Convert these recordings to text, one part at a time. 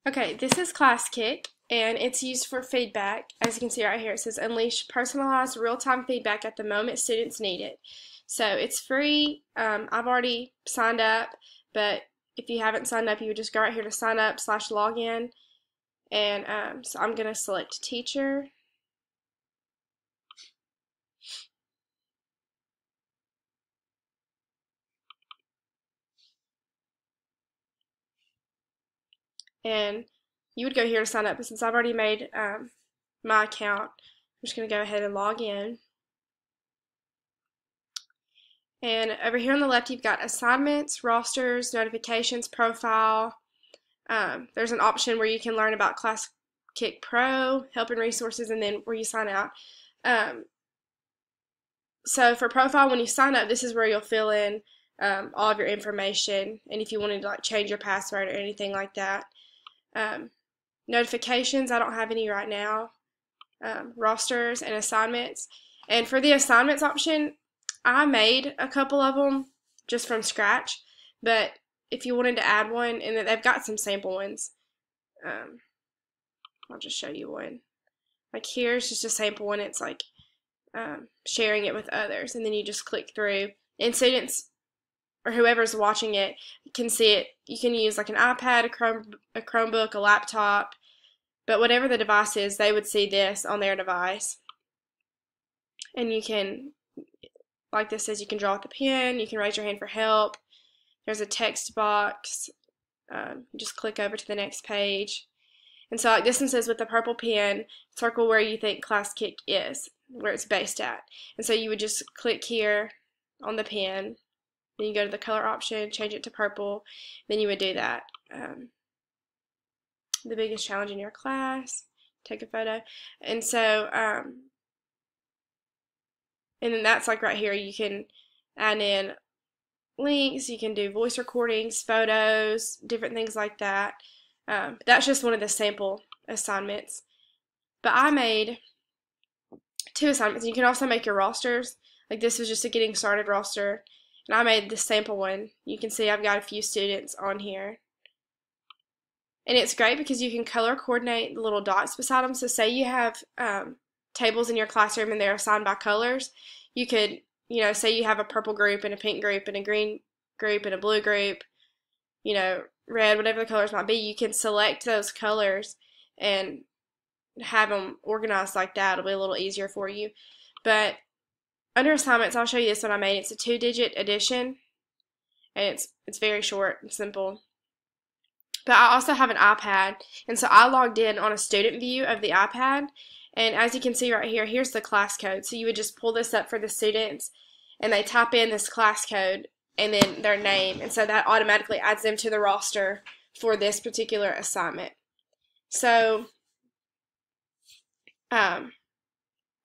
Okay, this is Classkick, and it's used for feedback. As you can see right here, it says unleash personalized real-time feedback at the moment students need it. So it's free. I've already signed up, but if you haven't signed up, you would just go right here to sign up / login. And so I'm going to select teacher. And you would go here to sign up, but since I've already made my account, I'm just going to go ahead and log in. And over here on the left, you've got assignments, rosters, notifications, profile. There's an option where you can learn about Classkick Pro, help and resources, and then where you sign out. So for profile, when you sign up, this is where you'll fill in all of your information, and if you wanted to like change your password or anything like that. Notifications, I don't have any right now. Rosters and assignments. And for the assignments option, I made a couple of them just from scratch, but if you wanted to add one, and they've got some sample ones, I'll just show you one. Like here's just a sample one. It's like sharing it with others, and then you just click through, and students or whoever's watching it can see it. You can use like an iPad, a Chromebook, a laptop, but whatever the device is, they would see this on their device. And you can, like this says, you can draw with the pen, you can raise your hand for help. There's a text box. You just click over to the next page. And so like this one says, with the purple pen, circle where you think Classkick is, where it's based at. And so you would just click here on the pen, then you go to the color option, change it to purple, then you would do that. The biggest challenge in your class, take a photo. And so, and then that's like right here, you can add in links, you can do voice recordings, photos, different things like that. That's just one of the sample assignments. But I made 2 assignments. You can also make your rosters. Like this was just a getting started roster. And I made the sample one. You can see I've got a few students on here. And it's great because you can color coordinate the little dots beside them. So say you have tables in your classroom and they're assigned by colors. You could, say you have a purple group and a pink group and a green group and a blue group, red, whatever the colors might be. You can select those colors and have them organized like that. It'll be a little easier for you. But under assignments, I'll show you this one I made. It's a 2-digit addition, and it's very short and simple. But I also have an iPad, and so I logged in on a student view of the iPad, and as you can see right here, here's the class code. So you would just pull this up for the students, and they type in this class code and then their name, and so that automatically adds them to the roster for this particular assignment. So,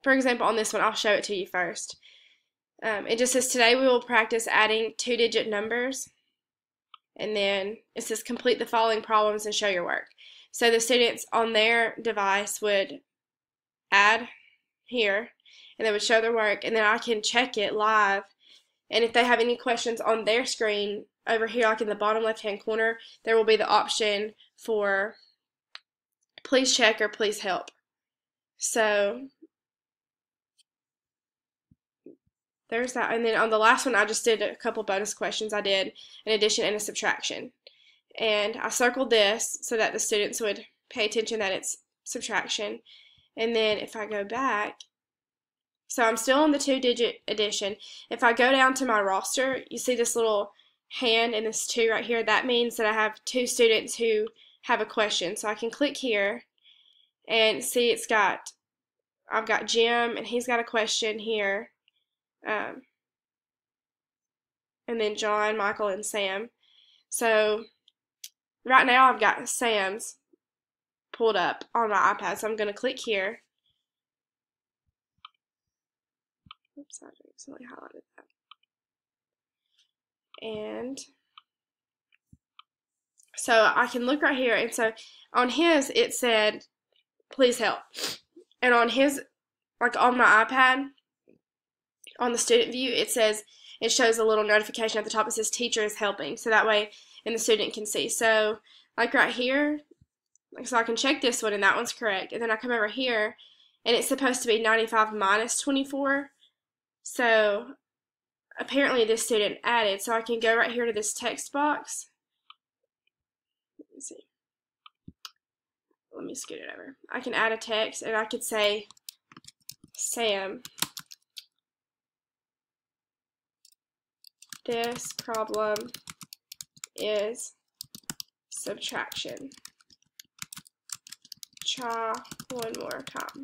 for example, on this one, I'll show it to you first. It just says, today we will practice adding 2-digit numbers. And then it says, complete the following problems and show your work. So the students on their device would add here, and they would show their work, and then I can check it live. And if they have any questions on their screen, over here, like in the bottom left-hand corner, there will be the option for please check or please help. So there's that. And then on the last one, I just did a couple bonus questions. I did an addition and a subtraction. And I circled this so that the students would pay attention that it's subtraction. And then if I go back, so I'm still on the 2-digit addition. If I go down to my roster, you see this little hand and this 2 right here. That means that I have 2 students who have a question. So I can click here and see I've got Jim, and he's got a question here. And then John, Michael, and Sam. So right now I've got Sam's pulled up on my iPad, so I'm going to click here. Oops, I accidentally highlighted that. And so I can look right here, and so on his it said, please help. And on his, like on my iPad, on the student view, it shows a little notification at the top. It says teacher is helping, so that way and the student can see. So like right here, So I can check this one, and that one's correct. And then I come over here, and it's supposed to be 95 minus 24. So apparently this student added. So I can go right here to this text box. Let me see. Let me scoot it over. I can add a text, and I could say, Sam, this problem is subtraction. Try one more time.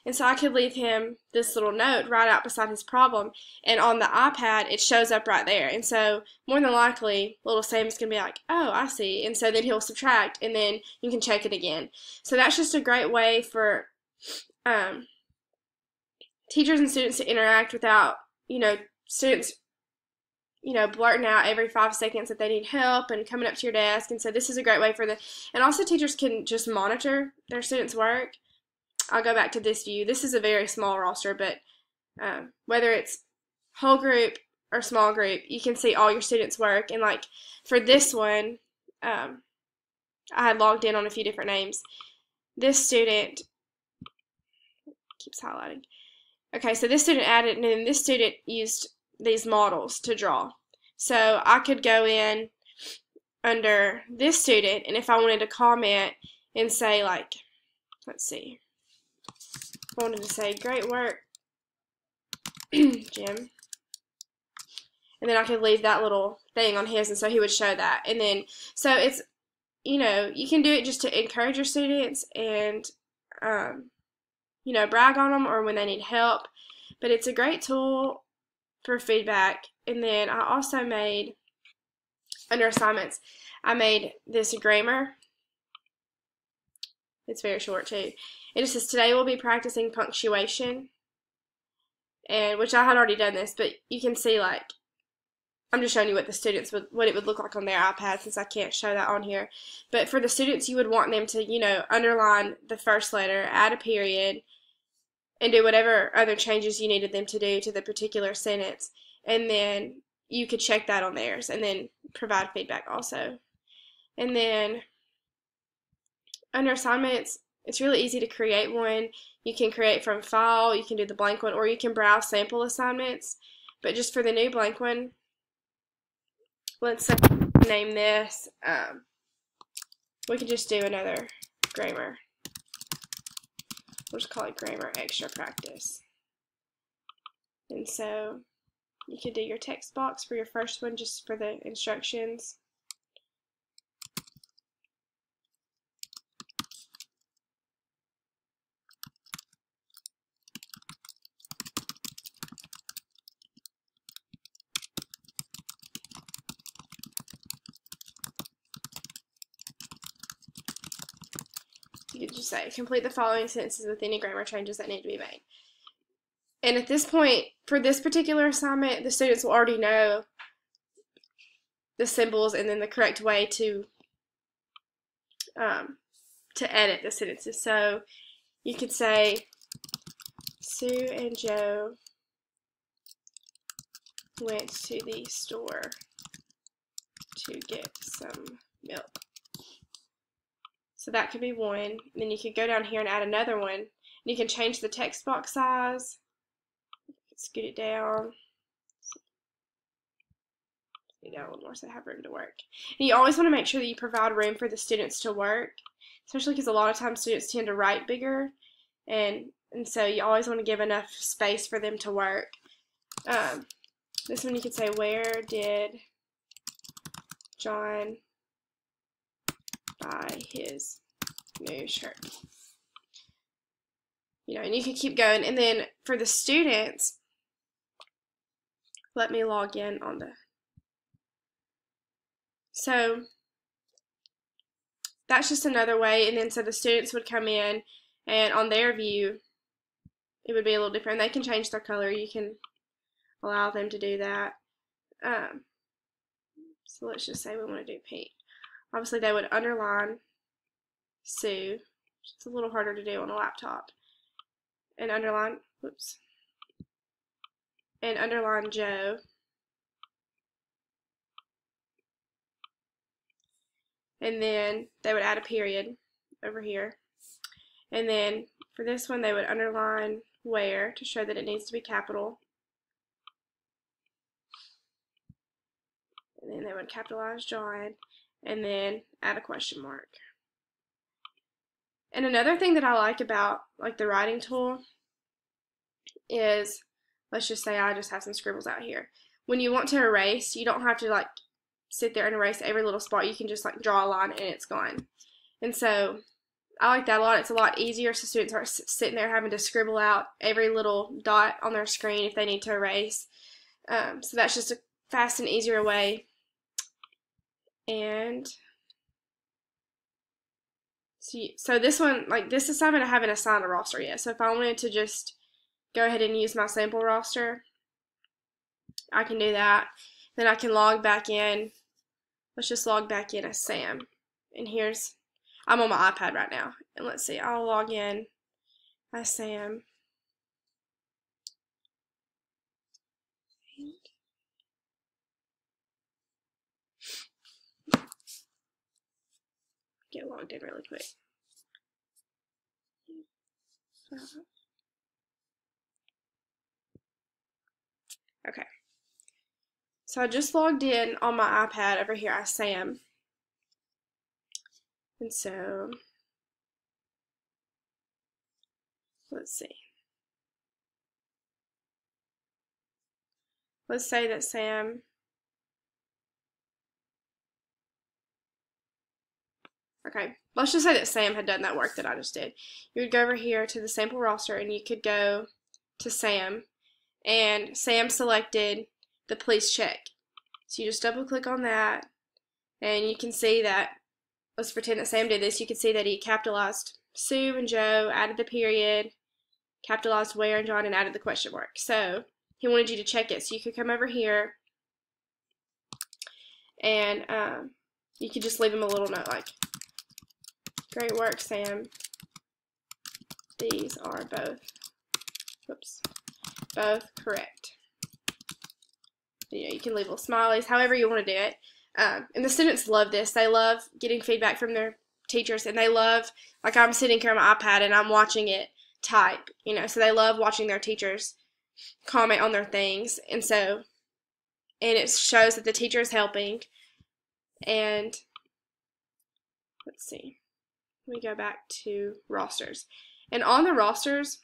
And so I could leave him this little note right out beside his problem, and on the iPad it shows up right there. And so more than likely little Sam's gonna be like, oh, I see. And so then he'll subtract, and then you can check it again. So that's just a great way for teachers and students to interact without, students blurting out every 5 seconds that they need help and coming up to your desk. And so this is a great way and also teachers can just monitor their students' work. I'll go back to this view. This is a very small roster, but whether it's whole group or small group, you can see all your students' work. And like for this one, I had logged in on a few different names. This student keeps highlighting. Okay, so this student added, and then this student used these models to draw. So I could go in under this student, and if I wanted to comment and say, like, let's see, I wanted to say, great work, Jim. And then I could leave that little thing on his, and so he would show that. And then, so it's, you can do it just to encourage your students and, brag on them or when they need help. But it's a great tool for feedback. And then I also made, under assignments, I made this grammar. It's very short too. It just says, today we'll be practicing punctuation. And which I had already done this, but you can see, like, I'm just showing you what the students what it would look like on their iPad, since I can't show that on here. But for the students, you would want them to, underline the first letter, add a period, and do whatever other changes you needed them to do to the particular sentence. And then you could check that on theirs and then provide feedback also. And then under assignments, it's really easy to create one. You can create from file, you can do the blank one, or you can browse sample assignments. But just for the new blank one, let's say name this, we could just do another grammar. We'll just call it grammar extra practice. And so you could do your text box for your first one just for the instructions. You could just say, complete the following sentences with any grammar changes that need to be made. And at this point, for this particular assignment, the students will already know the symbols and then the correct way to edit the sentences. So you could say, Sue and Joe went to the store to get some milk. So that could be one. And then you could go down here and add another one. And you can change the text box size. Scoot it down. Scoot it down a little more so I have room to work. And you always want to make sure that you provide room for the students to work, especially because a lot of times students tend to write bigger, and so you always want to give enough space for them to work. This one you could say, where did John buy his new shirt? And you can keep going. And then for the students, let me log in on so that's just another way. And then so the students would come in, and on their view, it would be a little different. They can change their color. You can allow them to do that. So let's just say we want to do pink. Obviously, they would underline Sue. It's a little harder to do on a laptop. And underline, and underline Joe. and then they would add a period over here. And then for this one, they would underline where to show that it needs to be capital. And then they would capitalize John, and then add a question mark. And another thing that I like about like the writing tool is, let's just say I just have some scribbles out here. When you want to erase, you don't have to like sit there and erase every little spot. You can just like draw a line and it's gone. And so I like that a lot. It's a lot easier so students aren't sitting there having to scribble out every little dot on their screen if they need to erase. So that's just a fast and easier way. And so this one, like this assignment, I haven't assigned a roster yet. So if I wanted to just go ahead and use my sample roster, I can do that. Then I can log back in. Let's just log back in as Sam. And I'm on my iPad right now. And let's see, I'll log in as Sam. Get logged in really quick. Okay. So I just logged in on my iPad over here as Sam. And so, let's see. Let's say that Sam, okay, let's just say that Sam had done that work that I just did. You would go over here to the sample roster and you could go to Sam, and Sam selected the please check. So you just double click on that and you can see that, let's pretend that Sam did this, you can see that he capitalized Sue and Joe, added the period, capitalized where and John, and added the question mark. So he wanted you to check it. So you could come over here and you could just leave him a little note like, great work, Sam. These are both correct. You can leave little smileys, however you want to do it. And the students love this. They love getting feedback from their teachers, and they love, like I'm sitting here on my iPad and I'm watching it type, so they love watching their teachers comment on their things. And it shows that the teacher is helping. And let's see, we go back to rosters. And on the rosters,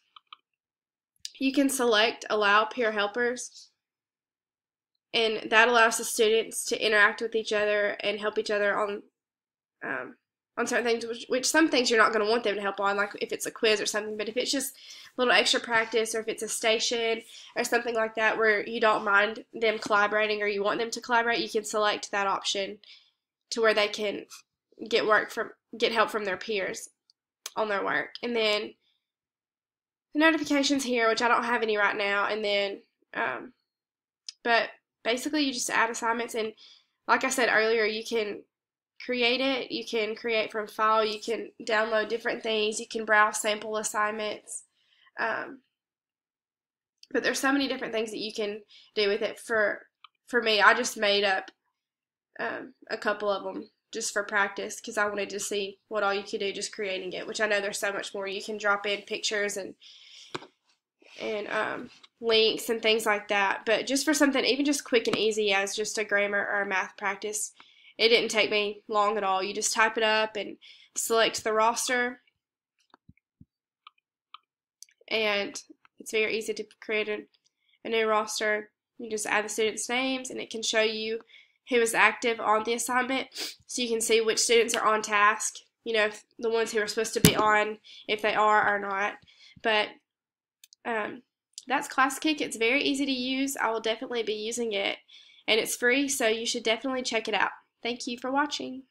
you can select allow peer helpers. And that allows the students to interact with each other and help each other on certain things, which some things you're not going to want them to help on, like if it's a quiz or something. But if it's just a little extra practice, or if it's a station or something like that where you don't mind them collaborating or you want them to collaborate, you can select that option to where they can get help from their peers on their work. And then the notifications here, which I don't have any right now, and then but basically you just add assignments, and like I said earlier, you can create it, you can create from file, you can download different things, you can browse sample assignments, but there's so many different things that you can do with it. For me, I just made up a couple of them just for practice because I wanted to see what all you could do just creating it, which I know there's so much more. You can drop in pictures and links and things like that, but just for something even just quick and easy as just a grammar or a math practice, it didn't take me long at all. You just type it up and select the roster, and it's very easy to create a new roster. You just add the students' names, and it can show you who is active on the assignment, so you can see which students are on task, if the ones who are supposed to be on, if they are or not. But that's Classkick. It's very easy to use. I will definitely be using it, and it's free, so you should definitely check it out. Thank you for watching.